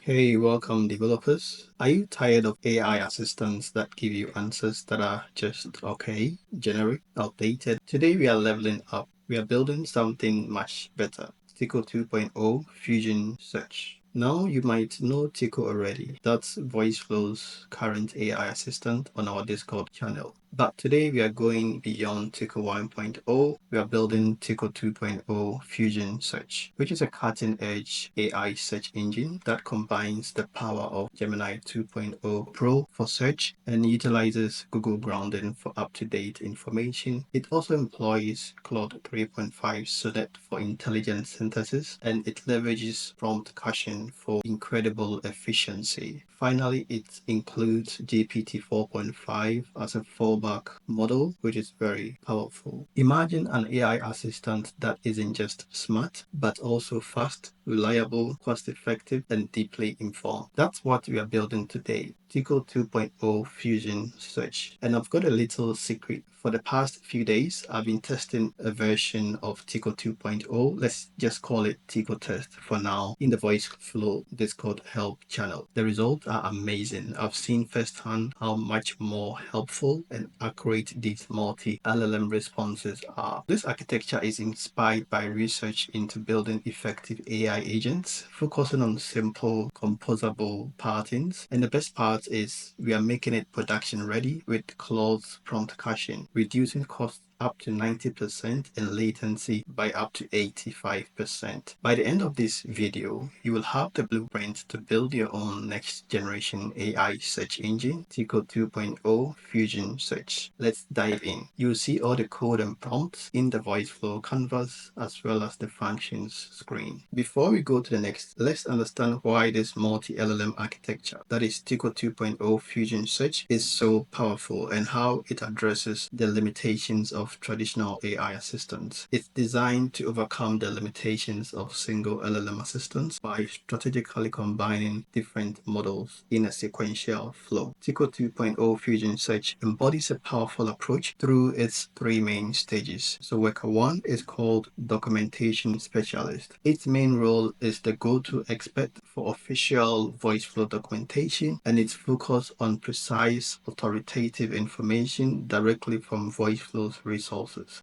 Hey, welcome developers. Are you tired of AI assistants that give you answers that are just okay, generic, outdated? Today we are leveling up. We are building something much better. Tico 2.0 Fusion Search. Now you might know Tico already. That's Voiceflow's current AI assistant on our Discord channel. But today we are going beyond Tico 1.0. We are building Tico 2.0 Fusion Search, which is a cutting-edge AI search engine that combines the power of Gemini 2.0 Pro for search and utilizes Google grounding for up-to-date information. It also employs Claude 3.5 Sonnet for intelligent synthesis, and it leverages prompt caching for incredible efficiency. Finally, it includes GPT-4.5 as a fallback model, which is very powerful. Imagine an AI assistant that isn't just smart, but also fast, reliable, cost-effective, and deeply informed. That's what we are building today. Tico 2.0 Fusion Search. And I've got a little secret. For the past few days, I've been testing a version of Tico 2.0. Let's just call it Tico Test for now in the Voiceflow Discord help channel. The results are amazing. I've seen firsthand how much more helpful and accurate these multi-LLM responses are. This architecture is inspired by research into building effective AI agents, focusing on simple, composable patterns. And the best part is we are making it production ready with Claude's prompt caching, reducing costs up to 90% and latency by up to 85%. By the end of this video, you will have the blueprint to build your own next generation AI search engine, Tico 2.0 Fusion Search. Let's dive in. You'll see all the code and prompts in the Voiceflow canvas as well as the functions screen. Before we go to the next, let's understand why this multi-LLM architecture, that is Tico 2.0 Fusion Search, is so powerful and how it addresses the limitations of traditional AI assistants. It's designed to overcome the limitations of single LLM assistants by strategically combining different models in a sequential flow. Tico 2.0 Fusion Search embodies a powerful approach through its three main stages. So worker 1 is called documentation specialist. Its main role is the go-to expert for official Voiceflow documentation, and it's focused on precise, authoritative information directly from Voiceflow's resources.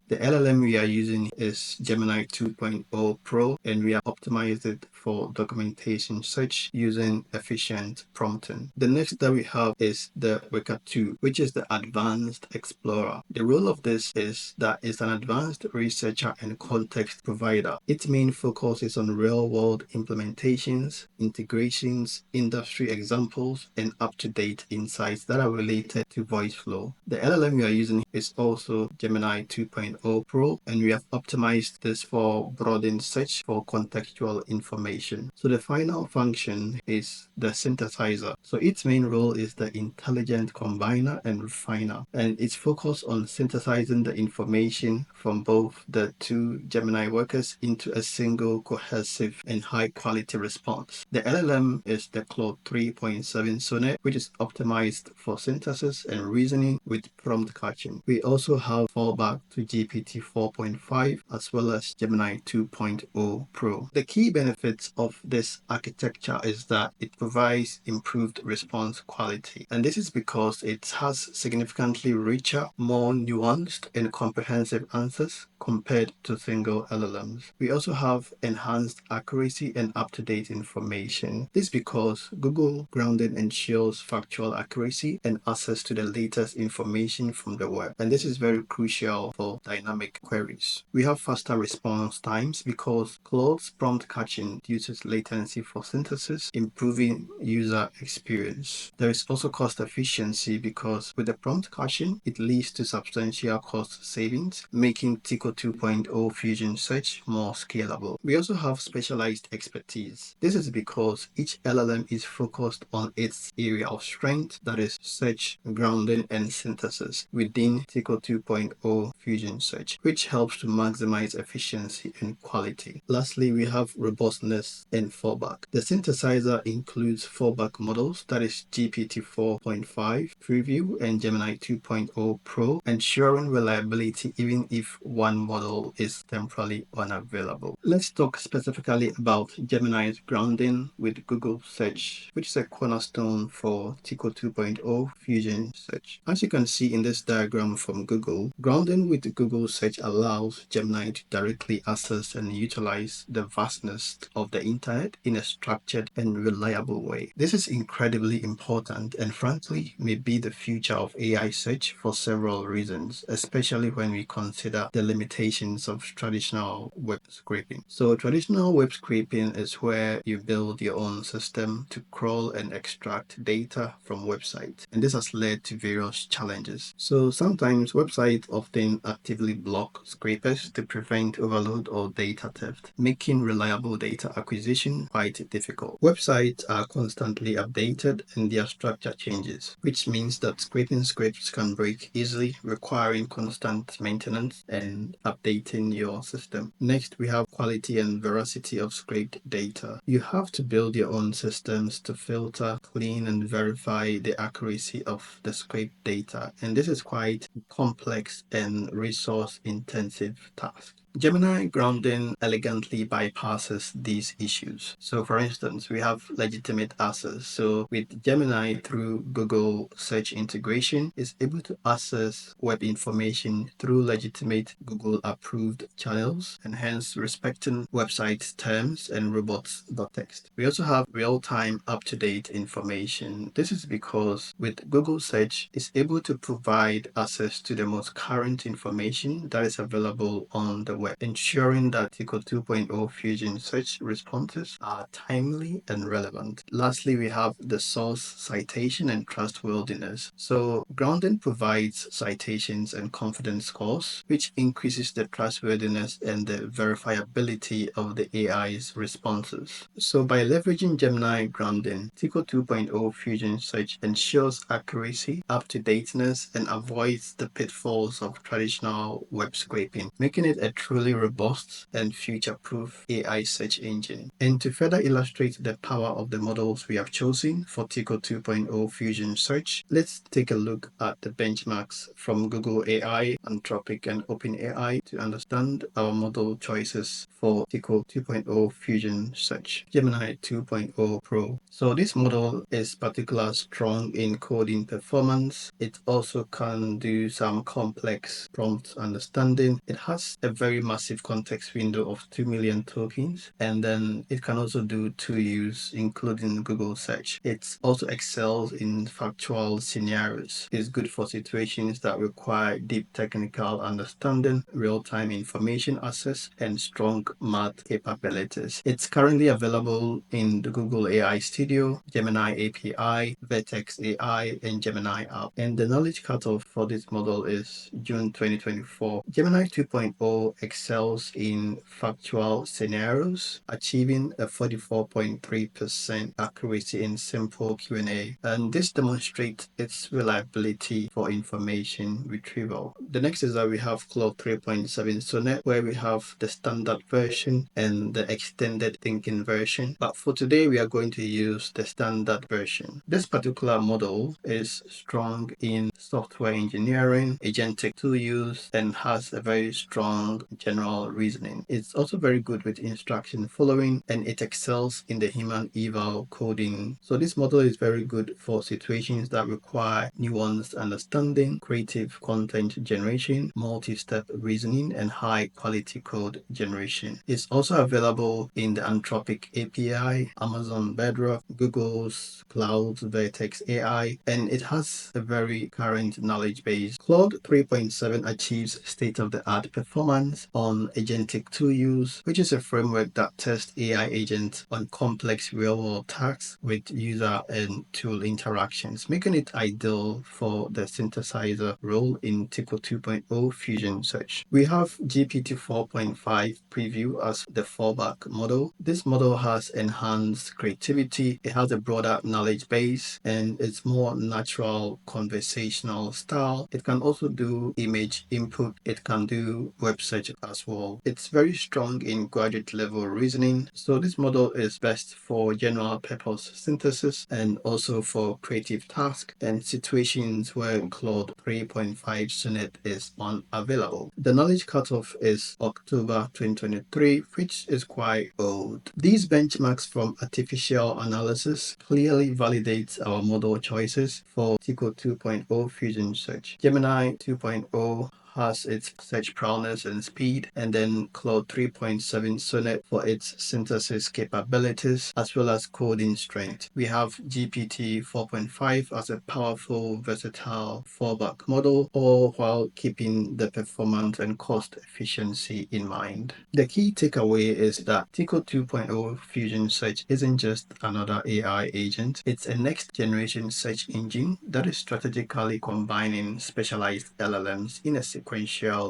The LLM we are using is Gemini 2.0 Pro, and we have optimized it for documentation search using efficient prompting. The next that we have is the Worker 2, which is the Advanced Explorer. The role of this is that it's an advanced researcher and context provider. Its main focus is on real-world implementations, integrations, industry examples, and up-to-date insights that are related to Voiceflow. The LLM we are using is also Gemini 2.0 Pro, and we have optimized this for broadened search for contextual information. So the final function is the synthesizer. So its main role is the intelligent combiner and refiner, and it's focused on synthesizing the information from both the two Gemini workers into a single cohesive and high quality response. The LLM is the Claude 3.7 Sonnet, which is optimized for synthesis and reasoning with prompt caching. We also have fallback to GPT 4.5 as well as Gemini 2.0 Pro. The key benefits of this architecture is that it provides improved response quality, and this is because it has significantly richer, more nuanced and comprehensive answers compared to single LLMs. We also have enhanced accuracy and up-to-date information. This is because Google grounding ensures factual accuracy and access to the latest information from the web, and this is very crucial for dynamic queries. We have faster response times because Claude's prompt caching reduces latency for synthesis, improving user experience. There is also cost efficiency because with the prompt caching, it leads to substantial cost savings, making Tico 2.0 Fusion Search more scalable. We also have specialized expertise. This is because each LLM is focused on its area of strength, that is search, grounding, and synthesis within Tico 2.0 Fusion Search, which helps to maximize efficiency and quality. Lastly, we have robustness readiness, and fallback. The synthesizer includes fallback models, that is GPT-4.5 preview and Gemini 2.0 Pro, ensuring reliability even if one model is temporarily unavailable. Let's talk specifically about Gemini's grounding with Google Search, which is a cornerstone for Tico 2.0 Fusion Search. As you can see in this diagram from Google, grounding with Google Search allows Gemini to directly access and utilize the vastness of the internet in a structured and reliable way. This is incredibly important and frankly may be the future of AI search for several reasons, especially when we consider the limitations of traditional web scraping. So traditional web scraping is where you build your own system to crawl and extract data from websites, and this has led to various challenges. So sometimes websites often actively block scrapers to prevent overload or data theft, making reliable data acquisition quite difficult. Websites are constantly updated and their structure changes, which means that scraping scripts can break easily, requiring constant maintenance and updating your system. Next, we have quality and veracity of scraped data. You have to build your own systems to filter, clean, and verify the accuracy of the scraped data, and this is quite complex and resource-intensive task. Gemini grounding elegantly bypasses these issues. So for instance, we have legitimate access. So with Gemini through Google search integration is able to access web information through legitimate Google approved channels and hence respecting website terms and robots.txt. We also have real-time up-to-date information. This is because with Google search is able to provide access to the most current information that is available on the web, ensuring that Tico 2.0 Fusion search responses are timely and relevant. Lastly, we have the source citation and trustworthiness. So grounding provides citations and confidence scores, which increases the trustworthiness and the verifiability of the AI's responses. So by leveraging Gemini grounding, Tico 2.0 Fusion search ensures accuracy, up-to-dateness, and avoids the pitfalls of traditional web scraping, making it a truly robust and future-proof AI search engine. And to further illustrate the power of the models we have chosen for Tico 2.0 Fusion search, let's take a look at the benchmarks from Google AI, Anthropic, and OpenAI to understand our model choices for Tico 2.0 Fusion search. Gemini 2.0 Pro. So this model is particularly strong in coding performance. It also can do some complex prompt understanding. It has a very massive context window of 2 million tokens, and then it can also do two use, including Google search. It also excels in factual scenarios. It's good for situations that require deep technical understanding, real-time information access, and strong math capabilities. It's currently available in the Google AI Studio, Gemini API, Vertex AI, and Gemini app. And the knowledge cutoff for this model is June 2024. Gemini 2.0 excels in factual scenarios, achieving a 44.3% accuracy in simple Q&A. And this demonstrates its reliability for information retrieval. The next is that we have Claude 3.7 Sonnet, where we have the standard version and the extended thinking version. But for today, we are going to use the standard version. This particular model is strong in software engineering, agentic tool use, and has a very strong general reasoning. It's also very good with instruction following, and it excels in the human eval coding. So this model is very good for situations that require nuanced understanding, creative content generation, multi-step reasoning, and high quality code generation. It's also available in the Anthropic API, Amazon Bedrock, Google's Cloud Vertex AI, and it has a very current knowledge base. Claude 3.7 achieves state-of-the-art performance on agentic tool use, which is a framework that tests AI agents on complex real-world tasks with user and tool interactions, making it ideal for the synthesizer role in Tico 2.0 Fusion search. We have GPT-4.5 preview as the fallback model. This model has enhanced creativity, it has a broader knowledge base, and it's more natural conversational style. It can also do image input, it can do web search as well. It's very strong in graduate level reasoning. So this model is best for general purpose synthesis and also for creative tasks and situations where Claude 3.5 Sonnet is unavailable. The knowledge cutoff is October 2023, which is quite old. These benchmarks from artificial analysis clearly validate our model choices for Tico 2.0 Fusion Search. Gemini 2.0 has its search prowess and speed, and then Claude 3.7 Sonnet for its synthesis capabilities as well as coding strength. We have GPT 4.5 as a powerful, versatile fallback model, all while keeping the performance and cost efficiency in mind. The key takeaway is that Tico 2.0 Fusion Search isn't just another AI agent, it's a next generation search engine that is strategically combining specialized LLMs in a sequential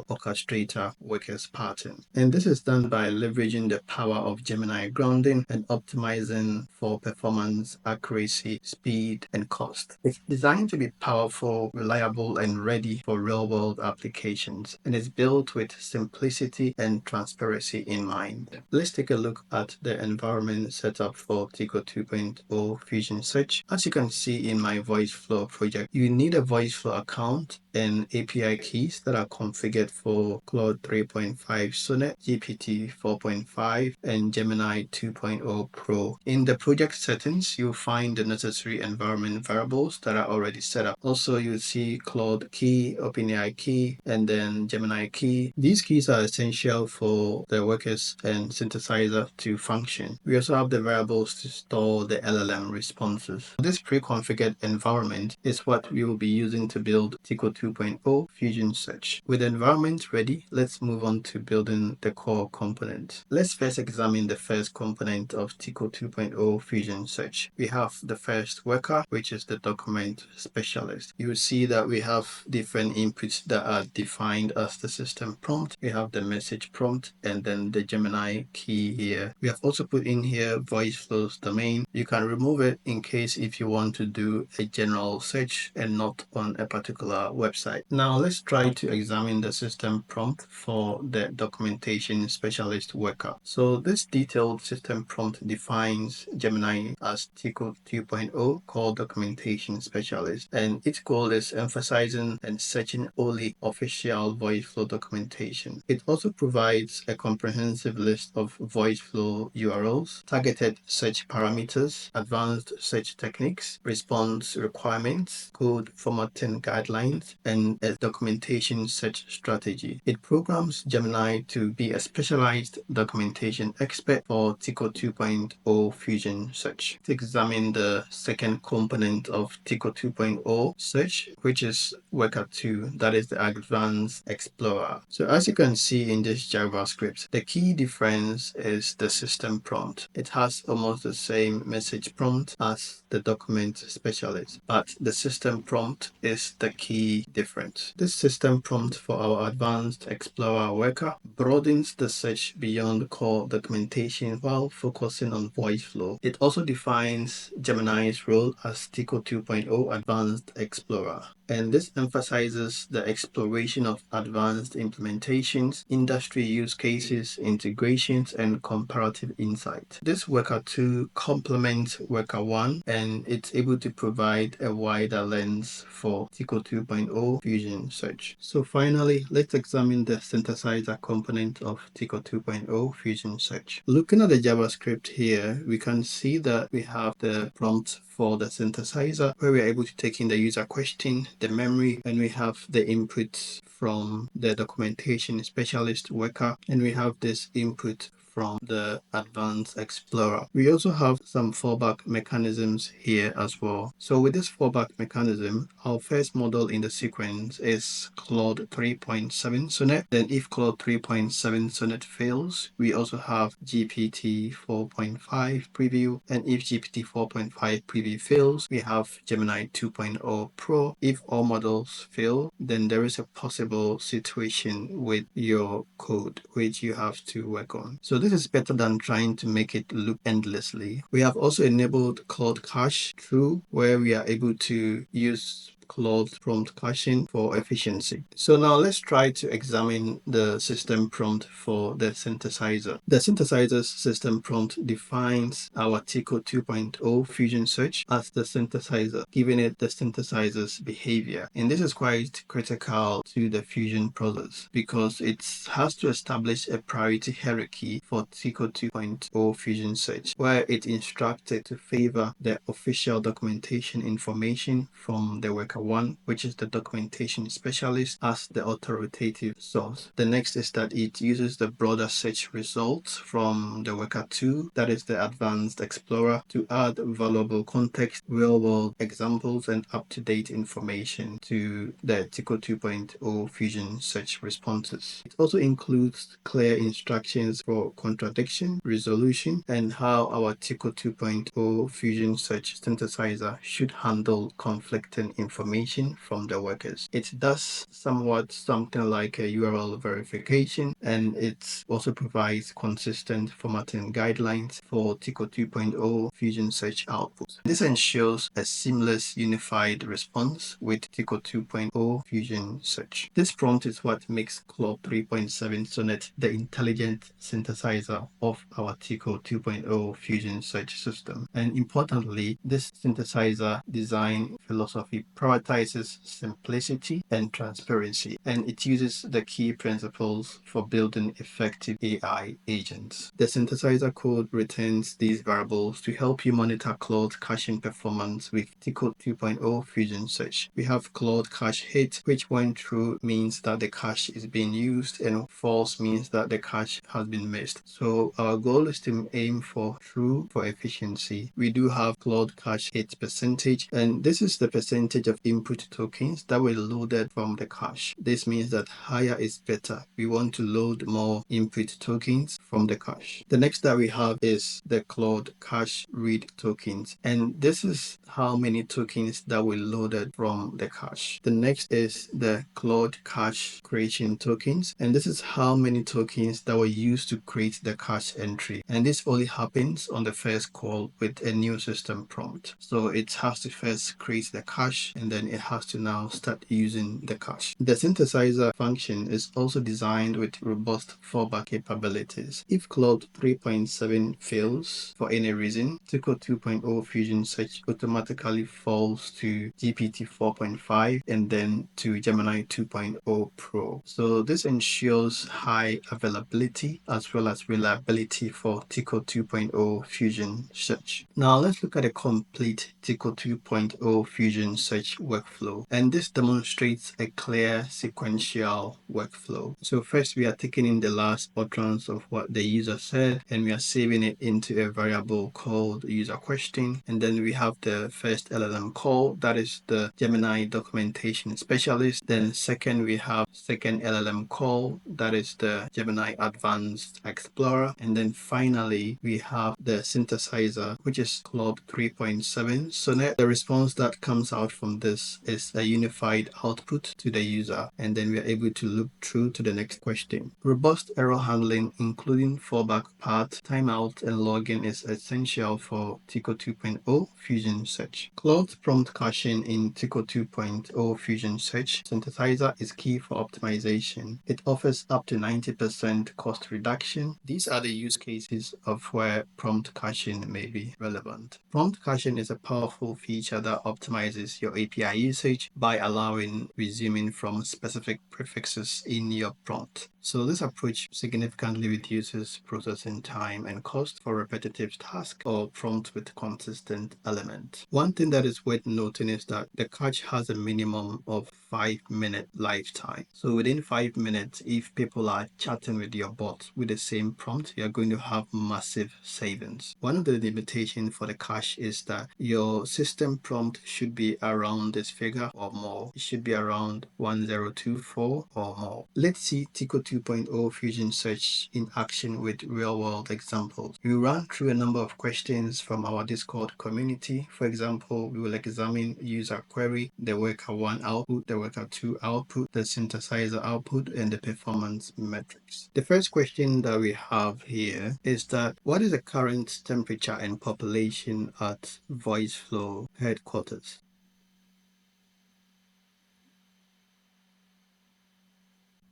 orchestrator-workers pattern. And this is done by leveraging the power of Gemini grounding and optimizing for performance, accuracy, speed, and cost. It's designed to be powerful, reliable, and ready for real-world applications, and is built with simplicity and transparency in mind. Let's take a look at the environment setup for Tico 2.0 Fusion Search. As you can see in my Voiceflow project, you need a Voiceflow account and API keys that are configured for Claude 3.5 Sonnet, GPT 4.5, and Gemini 2.0 Pro. In the project settings, you'll find the necessary environment variables that are already set up. Also, you'll see Claude key, openai key, and then Gemini key. These keys are essential for the workers and synthesizer to function. We also have the variables to store the LLM responses. This pre-configured environment is what we will be using to build Tico 2.0 Fusion Search. With the environment ready, let's move on to building the core component. Let's first examine the first component of Tico 2.0 Fusion Search. We have the first worker, which is the document specialist. You will see that we have different inputs that are defined as the system prompt. We have the message prompt and then the Gemini key here. We have also put in here Voiceflow's domain. You can remove it in case if you want to do a general search and not on a particular website. Now let's try to examine the system prompt for the documentation specialist worker. So this detailed system prompt defines Gemini as Tico 2.0 core documentation specialist, and its goal is emphasizing and searching only official Voiceflow documentation. It also provides a comprehensive list of Voiceflow URLs, targeted search parameters, advanced search techniques, response requirements, code formatting guidelines, and a documentation search strategy. It programs Gemini to be a specialized documentation expert for Tico 2.0 Fusion Search. To examine the second component of Tico 2.0 Search, which is Worker 2, that is the Advanced Explorer. So as you can see in this JavaScript, the key difference is the system prompt. It has almost the same message prompt as the document specialist, but the system prompt is the key difference. This system prompt for our Advanced Explorer worker broadens the search beyond core documentation while focusing on Voiceflow. It also defines Gemini's role as Tico 2.0 Advanced Explorer, and this emphasizes the exploration of advanced implementations, industry use cases, integrations, and comparative insight. This Worker 2 complements Worker 1, and it's able to provide a wider lens for Tico 2.0 Fusion Search. So finally, let's examine the synthesizer component of Tico 2.0 Fusion Search. Looking at the JavaScript here, we can see that we have the prompt for the synthesizer where we are able to take in the user question, the memory, and we have the inputs from the documentation specialist worker, and we have this input from the Advanced Explorer. We also have some fallback mechanisms here as well. So with this fallback mechanism, our first model in the sequence is Claude 3.7 Sonnet. Then if Claude 3.7 Sonnet fails, we also have GPT 4.5 preview. And if GPT 4.5 preview fails, we have Gemini 2.0 Pro. If all models fail, then there is a possible situation with your code which you have to work on. So this is better than trying to make it loop endlessly. We have also enabled Claude Cache True, where we are able to use Claude prompt caching for efficiency. So now let's try to examine the system prompt for the synthesizer. The synthesizer's system prompt defines our Tico 2.0 fusion search as the synthesizer, giving it the synthesizer's behavior. And this is quite critical to the fusion process because it has to establish a priority hierarchy for Tico 2.0 fusion search, where it instructed to favor the official documentation information from the worker 1, which is the documentation specialist, as the authoritative source. The next is that it uses the broader search results from the worker 2, that is the advanced explorer, to add valuable context, real-world examples, and up-to-date information to the Tico 2.0 fusion search responses. It also includes clear instructions for contradiction resolution and how our Tico 2.0 fusion search synthesizer should handle conflicting information from the workers. It does somewhat something like a URL verification, and it also provides consistent formatting guidelines for Tico 2.0 fusion search output. This ensures a seamless unified response with Tico 2.0 fusion search. This prompt is what makes Claude 3.7 Sonnet the intelligent synthesizer of our Tico 2.0 fusion search system. And importantly, this synthesizer design philosophy prioritizes simplicity and transparency, and it uses the key principles for building effective AI agents. The synthesizer code returns these variables to help you monitor Claude caching performance with Tico 2.0 fusion search. We have Claude cache hit, which when true means that the cache is being used, and false means that the cache has been missed. So our goal is to aim for true for efficiency. We do have Claude cache hit percentage, and this is the percentage of input tokens that were loaded from the cache. This means that higher is better. We want to load more input tokens from the cache. The next that we have is the Claude cache read tokens, and this is how many tokens that were loaded from the cache. The next is the Claude cache creation tokens, and this is how many tokens that were used to create the cache entry. And this only happens on the first call with a new system prompt. So it has to first create the cache, and then it has to now start using the cache. The synthesizer function is also designed with robust fallback capabilities. If Claude 3.7 fails for any reason, Tico 2.0 fusion search automatically falls to GPT-4.5 and then to Gemini 2.0 Pro. So this ensures high availability as well as reliability for Tico 2.0 fusion search. Now let's look at a complete Tico 2.0 fusion search workflow, and this demonstrates a clear sequential workflow. So first we are taking in the last utterance of what the user said, and we are saving it into a variable called user question, and then we have the first LLM call, that is the Gemini documentation specialist. Then second we have second LLM call, that is the Gemini advanced explorer, and then finally we have the synthesizer, which is Claude 3.7 Sonnet. The response that comes out from this is a unified output to the user, and then we are able to loop through to the next question. Robust error handling, including fallback path, timeout, and logging, is essential for Tico 2.0 fusion search. Claude prompt caching in Tico 2.0 fusion search synthesizer is key for optimization. It offers up to 90% cost reduction. These are the use cases of where prompt caching may be relevant. Prompt caching is a powerful feature that optimizes your API usage by allowing resuming from specific prefixes in your prompt. So this approach significantly reduces processing time and cost for repetitive tasks or prompts with consistent elements. One thing that is worth noting is that the cache has a minimum of 5-minute lifetime. So within 5 minutes, if people are chatting with your bot with the same prompt, you're going to have massive savings. One of the limitations for the cache is that your system prompt should be around this figure or more. It should be around 1024 or more. Let's see Tico 2.0 fusion search in action with real-world examples. We ran through a number of questions from our Discord community. For example, we will examine user query, the worker 1 output, the worker 2 output, the synthesizer output, and the performance metrics. The first question that we have here is that what is the current temperature and population at Voiceflow headquarters?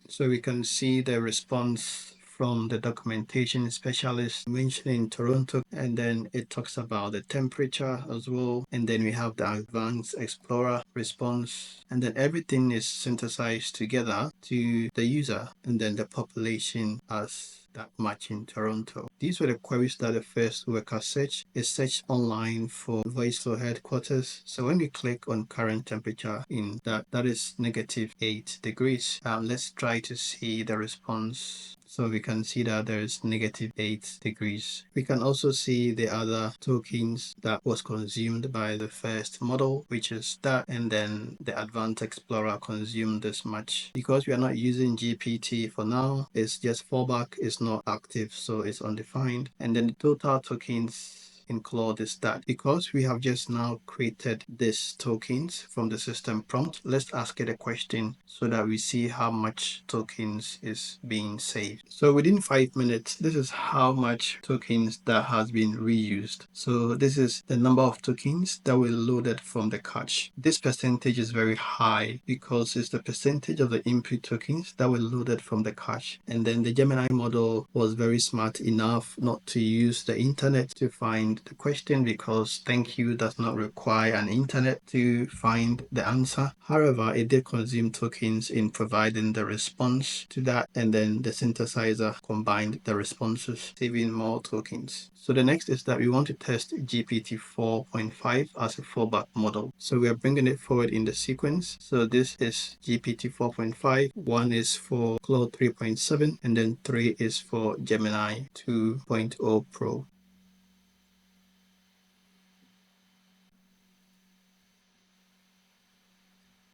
So we can see the response from the documentation specialist mentioning Toronto, and then it talks about the temperature as well. And then we have the advanced explorer response, and then everything is synthesized together to the user, and then the population as that match in Toronto. These were the queries that the first worker search is searched online for Voiceflow headquarters. So when we click on current temperature in that is -8 degrees. Let's try to see the response. So we can see that there is -8 degrees. We can also see the other tokens that was consumed by the first model, which is that, and then the Advanced Explorer consumed this much. Because we are not using GPT for now, it's just fallback is not active, so it's undefined. And then the total tokens in Claude is that because we have just now created these tokens from the system prompt, let's ask it a question so that we see how much tokens is being saved. So within 5 minutes, this is how much tokens that has been reused. So this is the number of tokens that were loaded from the cache. This percentage is very high because it's the percentage of the input tokens that were loaded from the cache. And then the Gemini model was very smart enough not to use the internet to find the question, because thank you does not require an internet to find the answer. However, it did consume tokens in providing the response to that, and then the synthesizer combined the responses, saving more tokens. So the next is that we want to test GPT 4.5 as a fallback model. So we are bringing it forward in the sequence. So this is GPT 4.5. 1 is for Claude 3.7, and then 3 is for Gemini 2.0 Pro.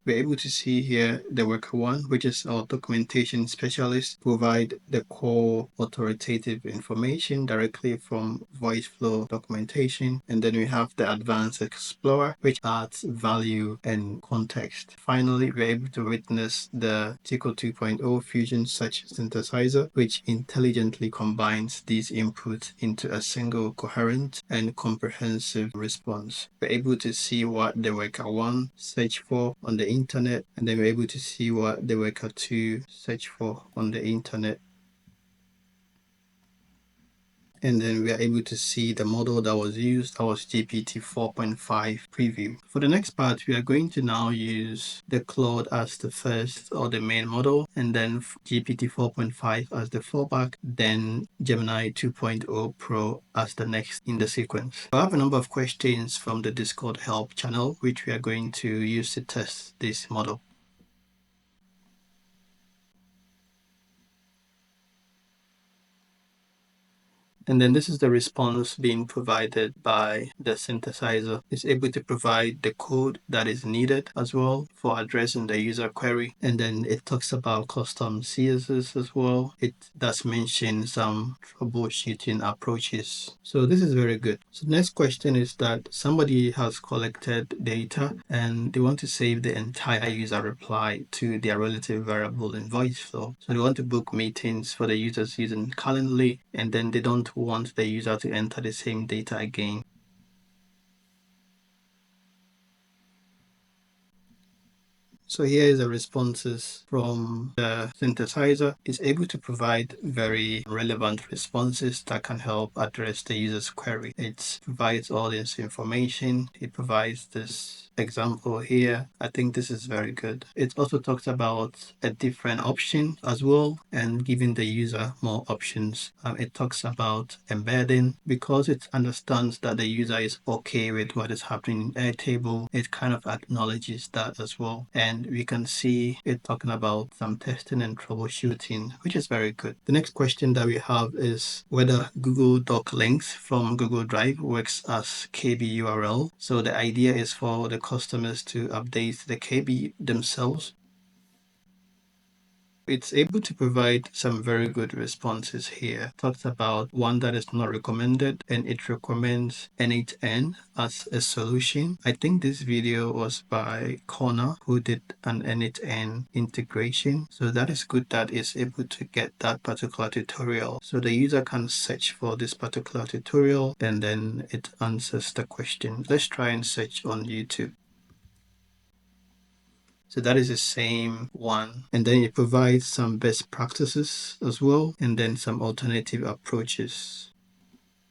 We're able to see here the worker one, which is our documentation specialist, provide the core authoritative information directly from Voiceflow documentation. And then we have the advanced explorer, which adds value and context. Finally, we're able to witness the Tico 2.0 fusion search synthesizer, which intelligently combines these inputs into a single coherent and comprehensive response. We're able to see what the worker one search for on the internet, and then we're able to see what the worker 2 search for on the internet. And then we are able to see the model that was used, that was GPT 4.5 preview. For the next part, we are going to now use the Claude as the first or the main model, and then GPT 4.5 as the fallback, then Gemini 2.0 Pro as the next in the sequence. I have a number of questions from the Discord help channel, which we are going to use to test this model. And then this is the response being provided by the synthesizer. It's able to provide the code that is needed as well for addressing the user query. And then it talks about custom CSS as well. It does mention some troubleshooting approaches. So this is very good. So the next question is that somebody has collected data and they want to save the entire user reply to their relative variable in Voiceflow. So they want to book meetings for the users using Calendly, and then they don't want the user to enter the same data again. So here is the responses from the synthesizer. It's able to provide very relevant responses that can help address the user's query. It provides all this information. It provides this example here. I think this is very good. It also talks about a different option as well and giving the user more options. It talks about embedding because it understands that the user is okay with what is happening in Airtable. It kind of acknowledges that as well. And we can see it talking about some testing and troubleshooting, which is very good. The next question that we have is whether Google Doc links from Google Drive works as KB URL. So the idea is for the customers to update the KB themselves. It's able to provide some very good responses here. Talks about one that is not recommended, and it recommends N8N as a solution. I think this video was by Connor, who did an N8N integration. So that is good that it's able to get that particular tutorial. So the user can search for this particular tutorial and then it answers the question. Let's try and search on YouTube. So that is the same one. And then it provides some best practices as well, and then some alternative approaches.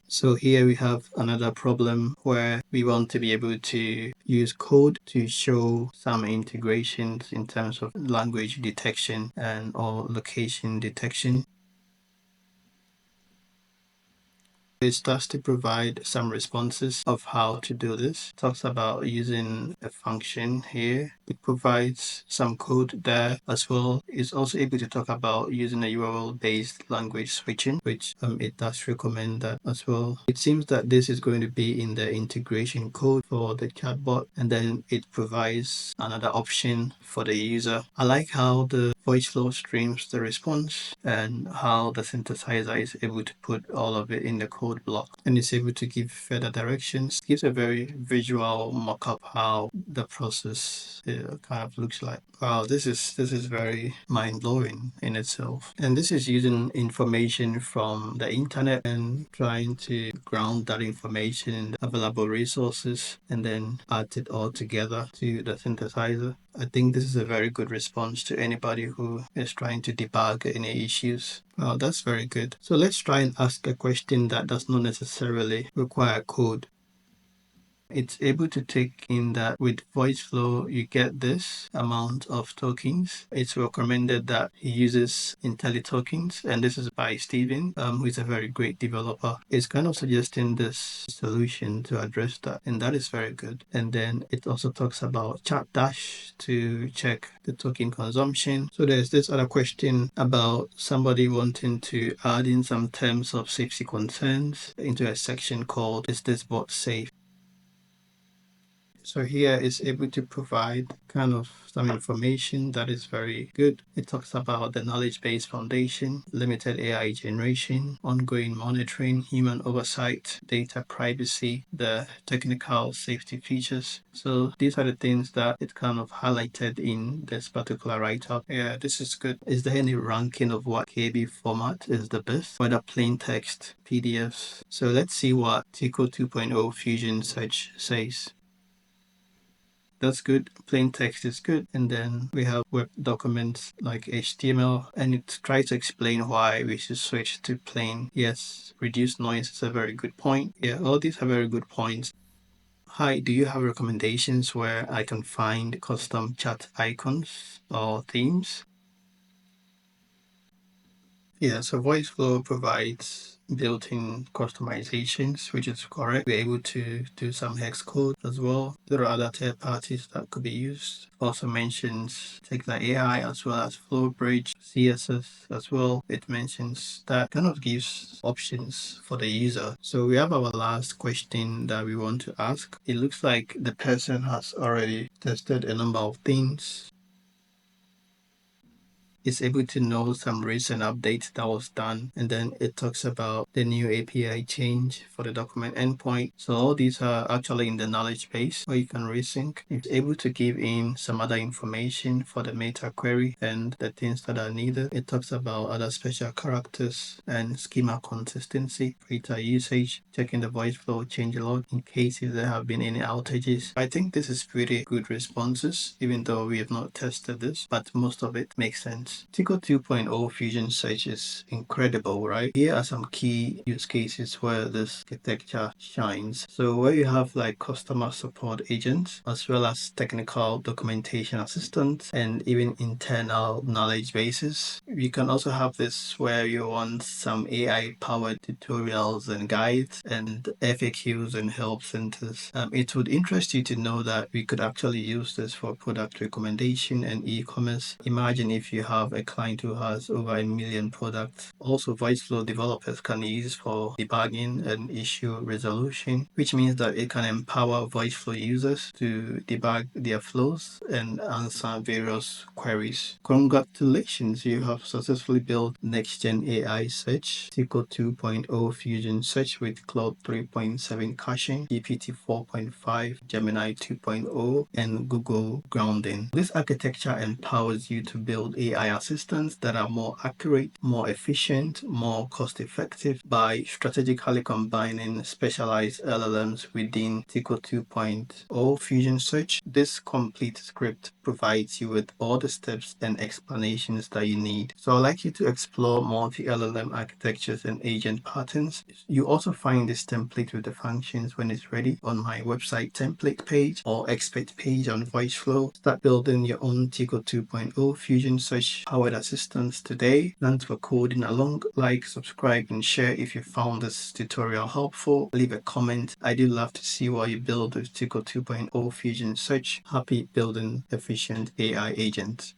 So here we have another problem where we want to be able to use code to show some integrations in terms of language detection and or location detection. It starts to provide some responses of how to do this. It talks about using a function here. It provides some code there as well. It's also able to talk about using a URL-based language switching, which it does recommend that as well. It seems that this is going to be in the integration code for the chatbot, and then it provides another option for the user. I like how the Voiceflow streams the response and how the synthesizer is able to put all of it in the code block and is able to give further directions. It gives a very visual mock-up how the process kind of looks like. Wow, this is very mind-blowing in itself. And this is using information from the internet and trying to ground that information in the available resources and then add it all together to the synthesizer. I think this is a very good response to anybody who is trying to debug any issues. Wow, that's very good. So let's try and ask a question that does not necessarily require code. It's able to take in that with Voiceflow, you get this amount of tokens. It's recommended that he uses IntelliTokens, and this is by Steven, who is a very great developer. It's kind of suggesting this solution to address that, and that is very good. And then it also talks about Chat Dash to check the token consumption. So there's this other question about somebody wanting to add in some terms of safety concerns into a section called "Is this bot safe?" So here is able to provide kind of some information that is very good. It talks about the knowledge-based foundation, limited AI generation, ongoing monitoring, human oversight, data privacy, the technical safety features. So these are the things that it kind of highlighted in this particular write-up. Yeah, this is good. Is there any ranking of what KB format is the best? Whether plain text, PDFs? So let's see what Tico 2.0 Fusion Search says. That's good. Plain text is good. And then we have web documents like HTML, and it tries to explain why we should switch to plain. Yes, reduce noise is a very good point. Yeah, all these are very good points. Hi, do you have recommendations where I can find custom chat icons or themes? Yeah, so Voiceflow provides built-in customizations, which is correct. We're able to do some hex code as well. There are other third parties that could be used. Also mentions things like AI as well as FlowBridge, CSS as well. It mentions that kind of gives options for the user. So we have our last question that we want to ask. It looks like the person has already tested a number of things. It's able to know some recent updates that was done, and then it talks about the new API change for the document endpoint. So all these are actually in the knowledge base where you can resync. It's able to give in some other information for the meta query and the things that are needed. It talks about other special characters and schema consistency, data usage, checking the voice flow change log in case if there have been any outages. I think this is pretty good responses, even though we have not tested this, but most of it makes sense. Tico 2.0 Fusion Search is incredible, right? Here are some key use cases where this architecture shines. So where you have like customer support agents, as well as technical documentation assistants, and even internal knowledge bases. You can also have this where you want some AI-powered tutorials and guides and FAQs and help centers. It would interest you to know that we could actually use this for product recommendation and e-commerce. Imagine if you have a client who has over 1 million products. Also, Voiceflow developers can use for debugging and issue resolution, which means that it can empower Voiceflow users to debug their flows and answer various queries. Congratulations, you have successfully built next-gen AI search, Tico 2.0 Fusion Search with Claude 3.7 caching, GPT-4.5, Gemini 2.0, and Google Grounding. This architecture empowers you to build AI assistants that are more accurate, more efficient, more cost-effective by strategically combining specialized LLMs within Tico 2.0 Fusion Search. This complete script provides you with all the steps and explanations that you need. So I'd like you to explore multi-LLM architectures and agent patterns. You also find this template with the functions when it's ready on my website template page or expert page on Voiceflow. Start building your own Tico 2.0 Fusion Search powered assistants today. Thanks for coding along. Like, subscribe, and share if you found this tutorial helpful. Leave a comment. I do love to see what you build with Tico 2.0 Fusion Search. Happy building efficient AI agents.